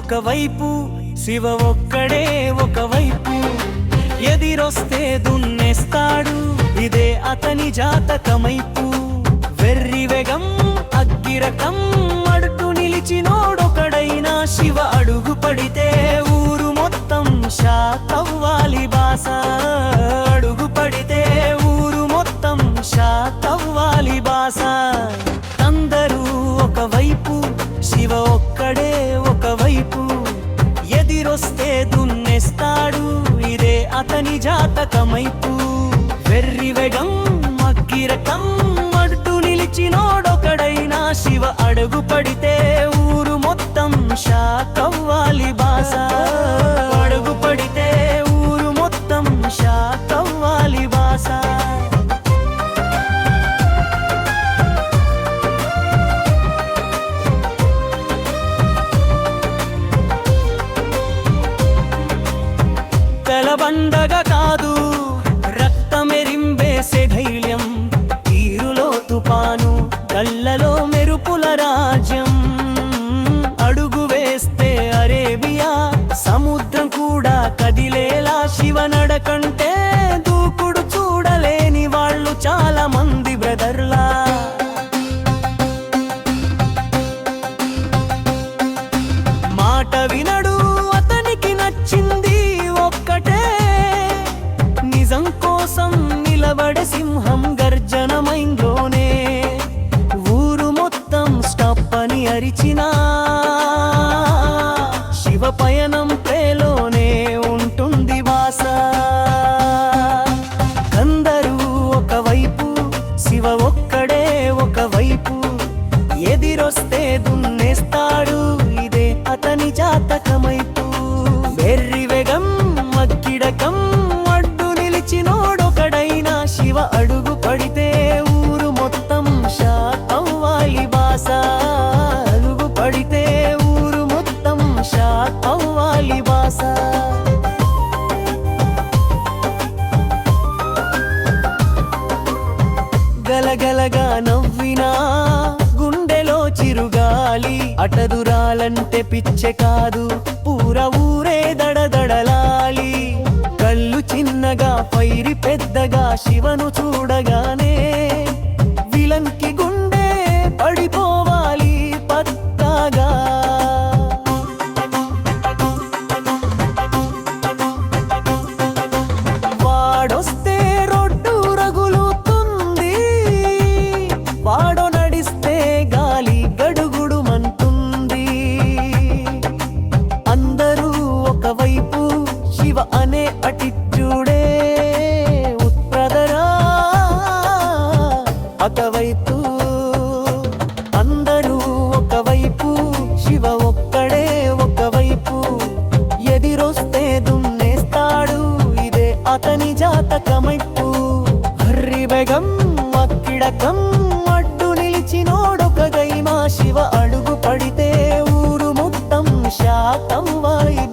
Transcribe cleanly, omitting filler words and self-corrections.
ఒకవైపు, శివ ఒక్కడే ఒకవైపు. ఎదిరొస్తే దున్నేస్తాడు, ఇదే అతని జాతకమైపు. వెర్రి వేగం అగ్గిరకం అడుగు నిలిచినోడొకడైనా శివ అడుగు పడితే ఊరు మొత్తం షాక్ అవ్వాలి బాస. అడుగు పడితే ఊరు మొత్తం షాక్ అవ్వాలి బాస. అందరూ ఒకవైపు, శివ ఒక్కడే ఒకవైపు. ఎదిరొస్తే దున్నేస్తాడు, ఇదే అతని జాతకమైపు. వెర్రి వేగం అగ్గిరకం అడ్డు నిలిచినోడొకడైనా శివ అడుగు పడితే ఊరు మొత్తం షాక్ అవ్వాలి బాస. అడుగు పడితే ఊరు మొత్తం షాక్ అవ్వాలి బాస. కలబండగా కాదు, రక్తమెరింబేసే ధైర్యం. తీరులో తుపాను, కళ్ళలో మెరుపుల రాజ్యం. అడుగు వేస్తే అరేబియా సముద్రం కూడా కదిలేలా. శివ నడకంటే దూకుడు చూడలేని వాళ్ళు చాలా మంది బ్రదర్లా. మాట వినడు, అతనికి నచ్చింది ఒక్కటే. నిజం కోసం నిలబడే సింహం గర్జన మైండ్లోనే. ఊరు మొత్తం స్టాప్ అని అరిచినా శివ పయనం ప్రేలోనే ఉంటుంది బాస. అందరూ ఒకవైపు, శివ ఒక్కడే ఒకవైపు. ఎదిరొస్తే దున్నేస్తాడు, ఇదే అతని జాతకమైపు. వెర్రి వేగం అగ్గిరకం అడ్డు నిలిచినోడొకడైనా శివ అడుగు పడితే ఊరు మొత్తం షాక్ అవ్వాలి బాస. అడుగు పడితే ఊరు మొత్తం షాక్ అవ్వాలి బాస. గలగలగా నవ్వినా గుండెలో చిరుగాలి. అటదురాలంటే పిచ్చే కాదు, పూర ఊరే దడదడలాలి. కళ్ళు చిన్నగా పైరి పెద్దగా శివను చూడగానే విలన్కి గుండె పడిపోవాలి పక్కాగా. వాడొస్తే రొడ్డు రగులుతుంది, వాడో నడిస్తే గాలి గడుగుడుమంటుంది. అందరూ ఒకవైపు, శివ అనే అటిట్యూడే ఉత్ప్రదరా ఒకవైపు. అందరూ ఒకవైపు, శివ ఒక్కడే ఒకవైపు. ఎదిరొస్తే దున్నేస్తాడు, ఇదే అతని జాతకమైపు. హర్రి బెగం అక్కిడకం అడ్డు నిలిచినోడొకగైమా శివ అడుగు పడితే ఊరు మొత్తం షాక్ అవ్వాలి.